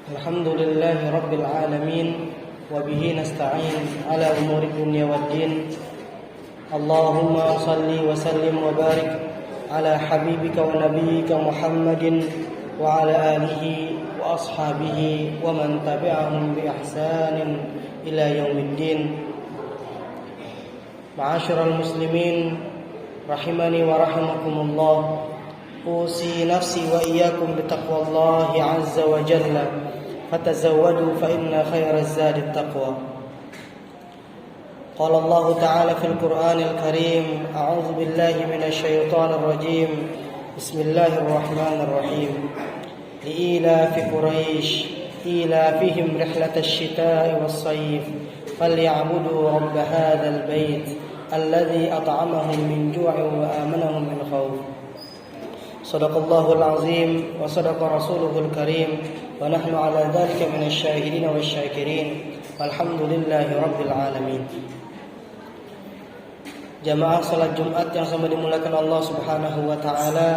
Alhamdulillahi Rabbil Alamin. Wabihi nasta'in ala umuri dunya waddin. Allahumma salli wa sallim wa barik ala habibika wa nabiyyika Muhammadin wa ala alihi wa ashabihi wa man tabi'ahum bi ihsanin ila yaumiddin. Ma'asyiral muslimin rahimani wa rahimakumullah. Usi nafsi wa iyyakum bitaqwallahi azza wa jalla. Fatazawwadu fa inna khairaz zadi taqwa. Qala Allah Ta'ala fil Qur'anil Karim, a'udzu billahi minasy syaithanir rajim. Bismillahirrahmanirrahim. Li'ilafi Quraisy, ilafihim rihlatash shita'i was-sayf, falya'budu rabb hadzal bait alladzi at'amahum min ju'in wa amanahum min khauf. Sadaqallahul azim wa sadaqa rasuluhul karim wa nahnu ala dzalika minasy syahidin wasyakirin. Walhamdulillahi rabbil alamin. Jamaah salat Jumat yang sama dimuliakan Allah Subhanahu wa taala,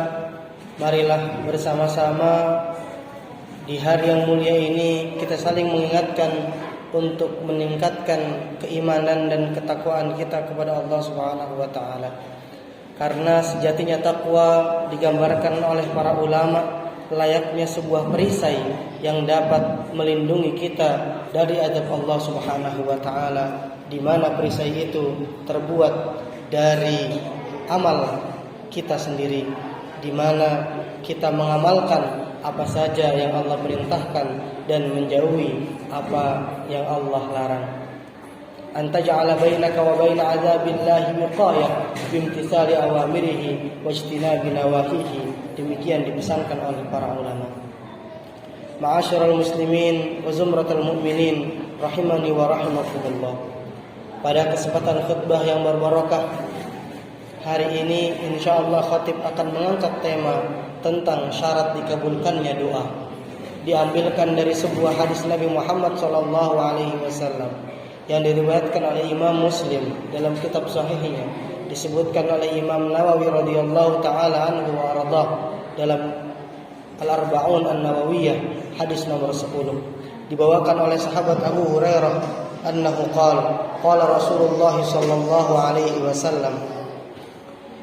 marilah bersama-sama di hari yang mulia ini kita saling mengingatkan untuk meningkatkan keimanan dan ketakwaan kita kepada Allah Subhanahu wa taala. Karena sejatinya takwa digambarkan oleh para ulama layaknya sebuah perisai yang dapat melindungi kita dari azab Allah Subhanahu wa taala, di mana perisai itu terbuat dari amal kita sendiri, di mana kita mengamalkan apa saja yang Allah perintahkan dan menjauhi apa yang Allah larang. Anta ja'ala bainaka wa baina 'adzabillahi wiqayah bimtithali awamirihi wajtinabi nawahihi. Demikian dipesankan oleh para ulama. Ma'asyiral muslimin wa zumratal mu'minin rahimani wa rahimakumullah. Pada kesempatan khutbah yang berbarokah hari ini, insyaallah khatib akan mengangkat tema tentang syarat dikabulkannya doa. Diambilkan dari sebuah hadis Nabi Muhammad sallallahu alaihi wasallam yang diriwayatkan oleh Imam Muslim dalam kitab sahihnya, disebutkan oleh Imam Nawawi radhiyallahu taala anhu wa radhah dalam Al-Arba'un An-Nawawiyah hadis nomor 10. Dibawakan oleh sahabat Abu Hurairah annahu qala Rasulullah sallallahu alaihi wasallam,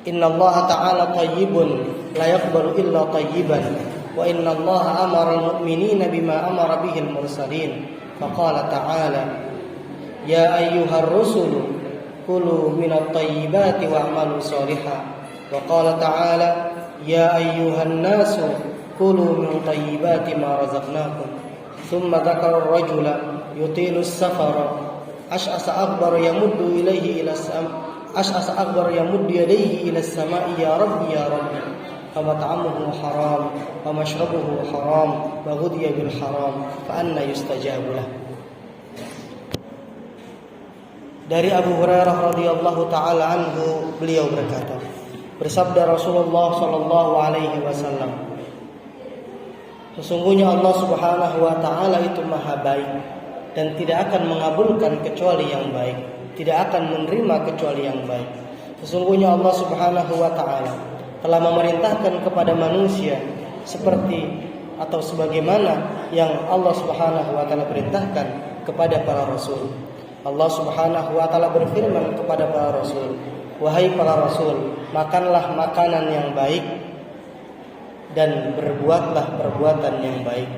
inna Allah ta'ala tayyibun la yaqbalu illa tayyiban wa inna Allah amara al-mu'minina bima amara bihi al-mursalin. Faqala ta'ala, ya ayyuhar rusulu kulu minat tayyibati wa'malu shalihan. Wa qala ta'ala, ya ayyuhan nasu kulu min tayyibati ma razaqnakum. Thumma dzakara ar-rajula yutilu as-safara ash'asa akbar yamuddu ilayhi ila ash'asa akbar yamuddu yadayhi ila as-sama'i ya rabbi ya rabbi. Famat'amuhu haram wa mashrabuhu haram wa ghudhiya bil haram fa anna yustajabu lahu. Dari Abu Hurairah radhiyallahu taala anhu, beliau berkata, bersabda Rasulullah sallallahu alaihi wasallam, sesungguhnya Allah Subhanahu wa taala itu maha baik dan tidak akan mengabulkan kecuali yang baik, tidak akan menerima kecuali yang baik. Sesungguhnya Allah Subhanahu wa taala telah memerintahkan kepada manusia seperti atau sebagaimana yang Allah Subhanahu wa taala perintahkan kepada para rasul. Allah Subhanahu wa taala berfirman kepada para rasul, wahai para rasul, makanlah makanan yang baik dan berbuatlah perbuatan yang baik.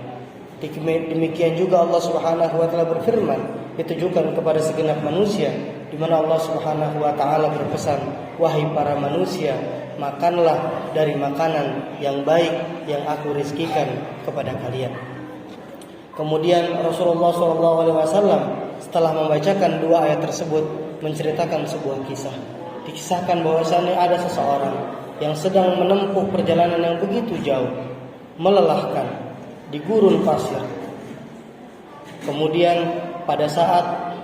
Demikian juga Allah Subhanahu wa taala berfirman ditujukan kepada segenap manusia, di mana Allah Subhanahu wa taala berpesan, wahai para manusia, makanlah dari makanan yang baik yang aku rizkikan kepada kalian. Kemudian Rasulullah SAW setelah membacakan dua ayat tersebut menceritakan sebuah kisah. Dikisahkan bahwasannya ada seseorang yang sedang menempuh perjalanan yang begitu jauh, melelahkan di gurun pasir. Kemudian pada saat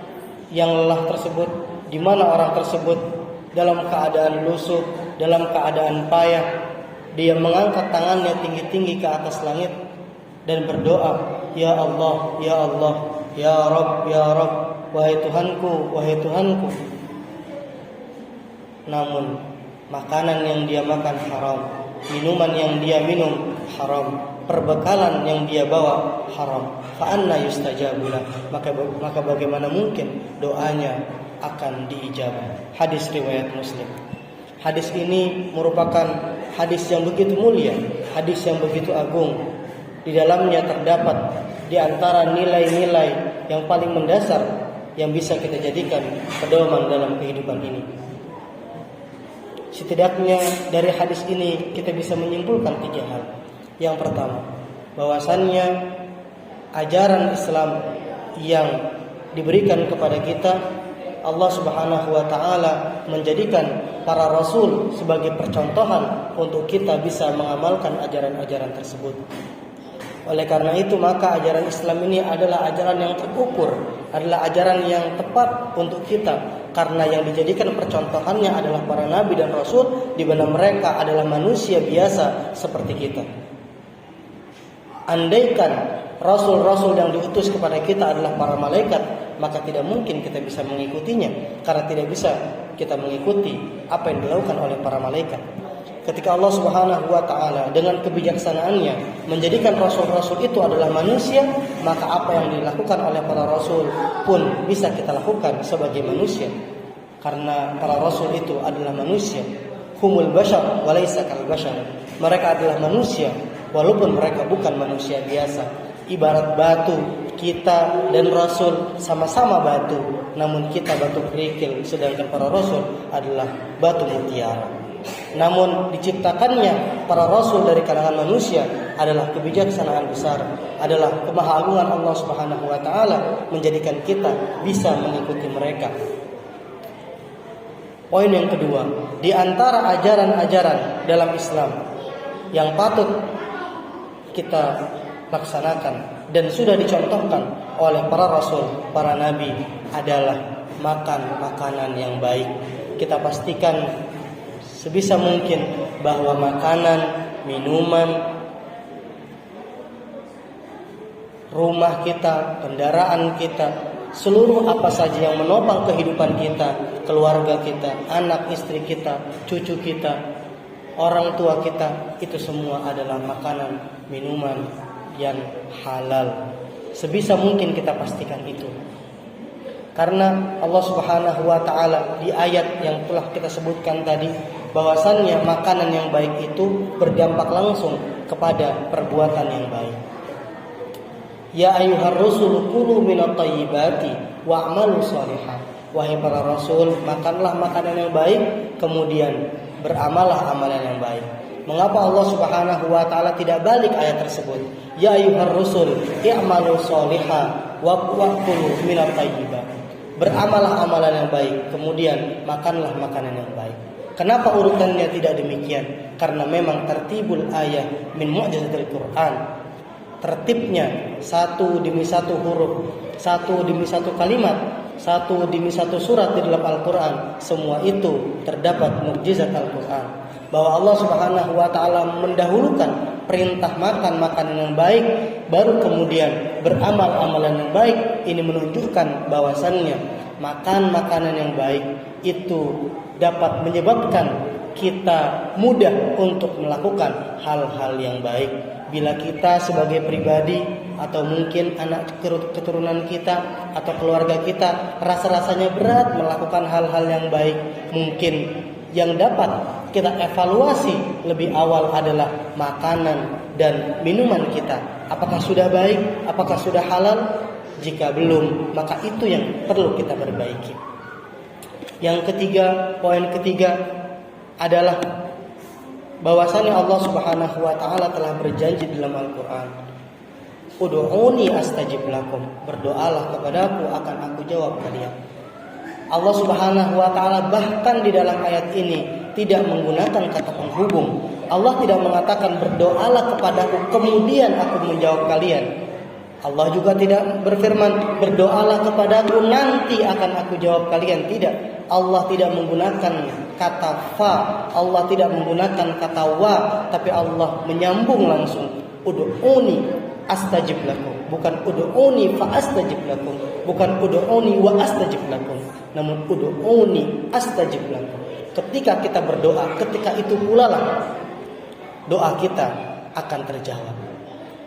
yang lelah tersebut, di mana orang tersebut dalam keadaan lusuh, dalam keadaan payah, dia mengangkat tangannya tinggi-tinggi ke atas langit dan berdoa, ya Allah, ya Allah, ya Rabb, ya Rabb, wahai Tuhanku, wahai Tuhanku. Namun makanan yang dia makan haram, minuman yang dia minum haram, perbekalan yang dia bawa haram, fa anna yustajabu lah, maka bagaimana mungkin doanya akan diijabah. Hadis riwayat Muslim. Hadis ini merupakan hadis yang begitu mulia, hadis yang begitu agung. Di dalamnya terdapat di antara nilai-nilai yang paling mendasar yang bisa kita jadikan pedoman dalam kehidupan ini. Setidaknya dari hadis ini kita bisa menyimpulkan 3 hal. Yang pertama, bahwasannya ajaran Islam yang diberikan kepada kita, Allah Subhanahu wa taala menjadikan para rasul sebagai percontohan untuk kita bisa mengamalkan ajaran-ajaran tersebut. Oleh karena itu, maka ajaran Islam ini adalah ajaran yang terukur, adalah ajaran yang tepat untuk kita, karena yang dijadikan percontohannya adalah para nabi dan rasul, di mana mereka adalah manusia biasa seperti kita. Andaikan rasul-rasul yang diutus kepada kita adalah para malaikat, maka tidak mungkin kita bisa mengikutinya, karena tidak bisa kita mengikuti apa yang dilakukan oleh para malaikat. Ketika Allah Subhanahu wa taala dengan kebijaksanaannya menjadikan rasul-rasul itu adalah manusia, maka apa yang dilakukan oleh para rasul pun bisa kita lakukan sebagai manusia, karena para rasul itu adalah manusia. Humul bashar walaysa kal bashar. Mereka adalah manusia walaupun mereka bukan manusia biasa. Ibarat batu, kita dan rasul sama-sama batu, namun kita batu kerikil, sedangkan para rasul adalah batu mutiara. Namun diciptakannya para rasul dari kalangan manusia adalah kebijaksanaan besar, adalah kemahagungan Allah Subhanahu wa taala menjadikan kita bisa mengikuti mereka. Poin yang kedua, di antara ajaran-ajaran dalam Islam yang patut kita laksanakan dan sudah dicontohkan oleh para rasul, para nabi adalah makan makanan yang baik. Kita pastikan sebisa mungkin bahwa makanan, minuman, rumah kita, kendaraan kita, seluruh apa saja yang menopang kehidupan kita, keluarga kita, anak istri kita, cucu kita, orang tua kita, itu semua adalah makanan, minuman yang halal. Sebisa mungkin kita pastikan itu. Karena Allah Subhanahu wa taala di ayat yang telah kita sebutkan tadi, bahwasannya makanan yang baik itu berdampak langsung kepada perbuatan yang baik. Ya ayyuhar rusul kulu minat thayyibati wa'malu shalihan. Wahai para rasul, makanlah makanan yang baik, kemudian beramallah amalan yang baik. Mengapa Allah Subhanahu wa taala tidak balik ayat tersebut? Ya ayyuhar rusul i'malu shalihan wa kulu minat thayyibat. Beramallah amalan yang baik, kemudian makanlah makanan yang baik. Kenapa urutannya tidak demikian? Karena memang tertibul ayat min mu'jizatil Quran. Tertibnya satu demi satu huruf, satu demi satu kalimat, satu demi satu surat di dalam Al-Quran, semua itu terdapat mukjizat Al-Quran. Bahwa Allah Subhanahu wa taala mendahulukan perintah makan makanan yang baik, baru kemudian beramal amalan yang baik. Ini menunjukkan bahwasannya makan makanan yang baik itu dapat menyebabkan kita mudah untuk melakukan hal-hal yang baik. Bila kita sebagai pribadi atau mungkin anak keturunan kita atau keluarga kita rasa-rasanya berat melakukan hal-hal yang baik, mungkin yang dapat kita evaluasi lebih awal adalah makanan dan minuman kita. Apakah sudah baik? Apakah sudah halal? Jika belum, maka itu yang perlu kita perbaiki. Yang ketiga, poin ketiga adalah bahwasanya Allah Subhanahu wa taala telah berjanji dalam Al-Qur'an, "Ud'uni astajib lakum." Berdoalah kepadaku akan aku jawab kalian. Allah Subhanahu wa taala bahkan di dalam ayat ini tidak menggunakan kata penghubung. Allah tidak mengatakan berdoalah kepadaku kemudian aku menjawab kalian. Allah juga tidak berfirman berdoalah kepadaku nanti akan aku jawab kalian. Tidak. Allah tidak menggunakan kata fa, Allah tidak menggunakan kata wa, tapi Allah menyambung langsung. Ud'uni astajib lakum, bukan ud'uni fa astajib lakum, bukan ud'uni wa astajib lakum, namun ud'uni astajib lakum. Ketika kita berdoa, ketika itu pula lah doa kita akan terjawab.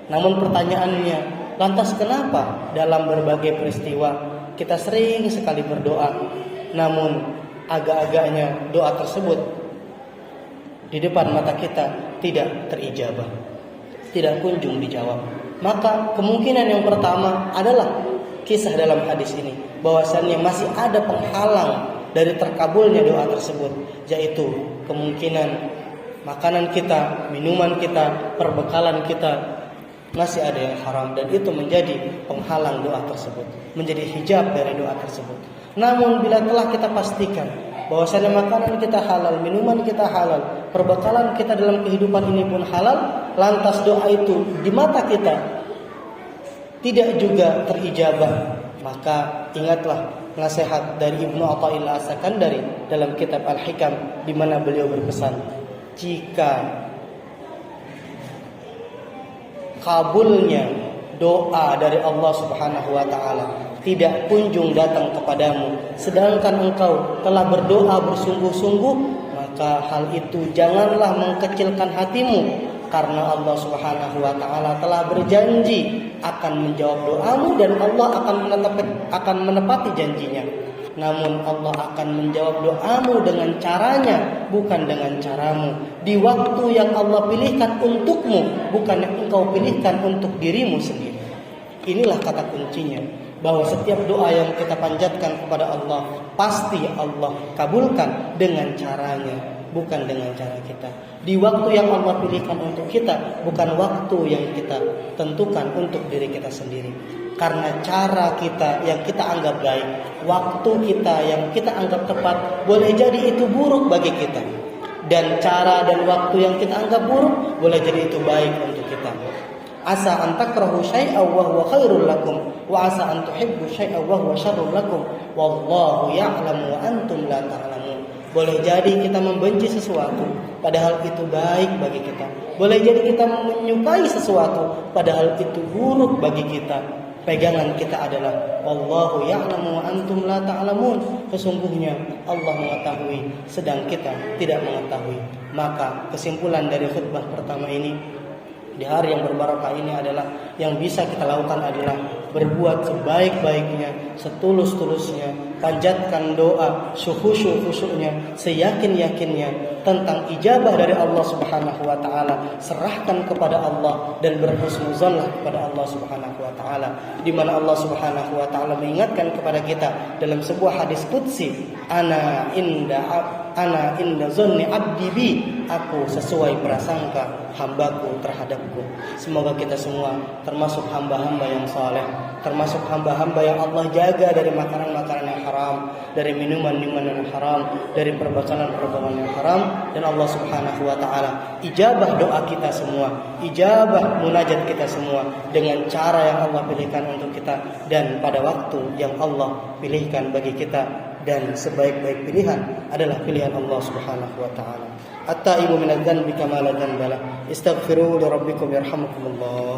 Namun pertanyaannya, lantas kenapa dalam berbagai peristiwa kita sering sekali berdoa, namun agak-agaknya doa tersebut di depan mata kita tidak terijabah, tidak kunjung dijawab? Maka kemungkinan yang pertama adalah kisah dalam hadis ini, bahwasannya masih ada penghalang dari terkabulnya doa tersebut, yaitu kemungkinan makanan kita, minuman kita, perbekalan kita masih ada yang haram, dan itu menjadi penghalang doa tersebut, menjadi hijab dari doa tersebut. Namun bila telah kita pastikan bahwasanya makanan kita halal, minuman kita halal, perbekalan kita dalam kehidupan ini pun halal, lantas doa itu di mata kita tidak juga terijabah, maka ingatlah nasihat dari Ibnu Athaillah As-Sakandari dalam kitab Al-Hikam, di mana beliau berpesan, jika kabulnya doa dari Allah Subhanahu wa taala tidak kunjung datang kepadamu, sedangkan engkau telah berdoa bersungguh-sungguh, maka hal itu janganlah mengkecilkan hatimu, karena Allah Subhanahu wa taala telah berjanji akan menjawab doamu dan Allah akan menepati janjinya. Namun Allah akan menjawab doamu dengan caranya, bukan dengan caramu, di waktu yang Allah pilihkan untukmu, bukan yang engkau pilihkan untuk dirimu sendiri. Inilah kata kuncinya, bahwa setiap doa yang kita panjatkan kepada Allah pasti Allah kabulkan dengan caranya, bukan dengan cara kita, di waktu yang Allah pilihkan untuk kita, bukan waktu yang kita tentukan untuk diri kita sendiri. Karena cara kita yang kita anggap baik, waktu kita yang kita anggap tepat, boleh jadi itu buruk bagi kita. Dan cara dan waktu yang kita anggap buruk, boleh jadi itu baik untuk kita. Asa an takrahu syai'an wa huwa khairul lakum, wa asa an tuhibbu syai'an wa huwa syarrul lakum, wallahu ya'lamu wa antum la ta'lamun. Boleh jadi kita membenci sesuatu, padahal itu baik bagi kita. Boleh jadi kita menyukai sesuatu, padahal itu buruk bagi kita. Pegangan kita adalah wallahu ya'lamu wa antum la ta'lamun. Sesungguhnya Allah mengetahui, sedang kita tidak mengetahui. Maka kesimpulan dari khutbah pertama ini di hari yang berbarakah ini adalah, yang bisa kita lakukan adalah berbuat sebaik-baiknya, setulus-tulusnya, panjatkan doa sekhusyuk-khusyuknya, seyakin-yakinnya tentang ijabah dari Allah Subhanahu wa taala, serahkan kepada Allah dan berhusnuzanlah kepada Allah Subhanahu wa taala, di mana Allah Subhanahu wa taala mengingatkan kepada kita dalam sebuah hadis qudsi, ana inda zanni abdi bi, aku sesuai prasangka hambaku terhadapku. Semoga kita semua termasuk hamba-hamba yang saleh, termasuk hamba-hamba yang Allah jaga dari makanan-makanan yang haram, dari minuman-minuman yang haram, dari perbekalan-perbekalan yang haram, dan Allah Subhanahu wa taala ijabah doa kita semua, ijabah munajat kita semua dengan cara yang Allah pilihkan untuk kita dan pada waktu yang Allah pilihkan bagi kita, dan sebaik-baik pilihan adalah pilihan Allah Subhanahu wa taala. At-taibu minadz-dzanbi kama la dzanba lah. Istaghfiru li rabbikum yarhamukumullah.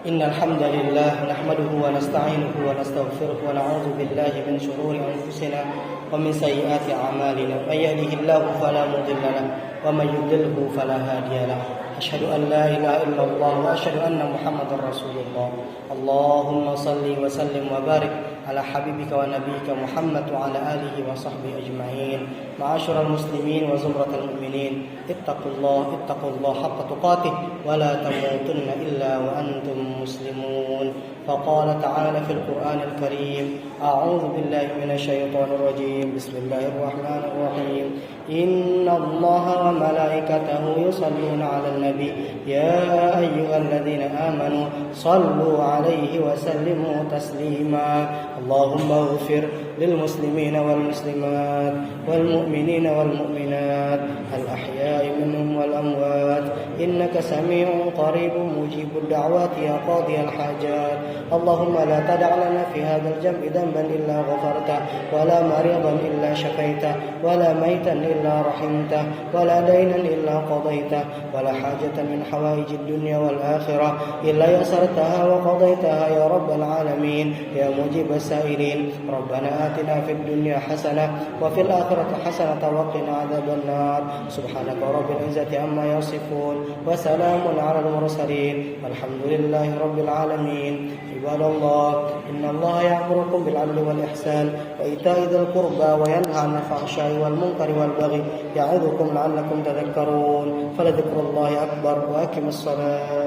Innal hamdalillah nahmaduhu wa nasta'inuhu wa nastaghfiruh wa na'udzu billahi min shururi anfusina wa min sayyiati a'malina. May yahdihillahu fala mudilla lahu wa may yudlilhu fala hadiya lahu. Asyhadu an la ilaha illallah wa asyhadu anna Muhammadar Rasulullah. Allahumma shalli wa sallim wa barik ala habibika wa nabiyyika Muhammad wa ala alihi wa sahbihi ajma'in. Ma'asyiral muslimin wa zumratal mu'minin, ittaqullah haqqa tuqatih wa la tamutunna illa wa antum muslimun. Faqala ta'ala fil Qur'anil Karim, a'udzu billahi minasy syaithanir rajim. Bismillahirrahmanirrahim. Innallaha wa malaikatahu yusholluna 'alan nabi ya ayyuhalladzina amanu shallu 'alaihi wa sallimu taslima. Allahumma ighfir lil muslimina wal muslimat wal mu'minina wal mu'minat al ahya'i minhum wal amwat إنك سميع قريب مجيب الدعوات يا قاضي الحاجات. اللهم لا تدع لنا في هذا الجمع ذنبا إلا غفرته ولا مريضا إلا شفيته ولا ميتا إلا رحمته ولا دينا إلا قضيته ولا حاجة من حوائج الدنيا والآخرة إلا يسرتها وقضيتها يا رب العالمين يا مجيب السائلين. ربنا آتنا في الدنيا حسنة وفي الآخرة حسنة وقنا عذاب النار. سبحانك رب العزة عما يصفون وسلام على المرسلين والحمد لله رب العالمين. عباد الله إن الله يأمركم بالعدل والإحسان وإيتاء ذي القربى وينهى عن الفحشاء والمنكر والبغي يعظكم لعلكم تذكرون. فلذكر الله أكبر وأقم الصلاة.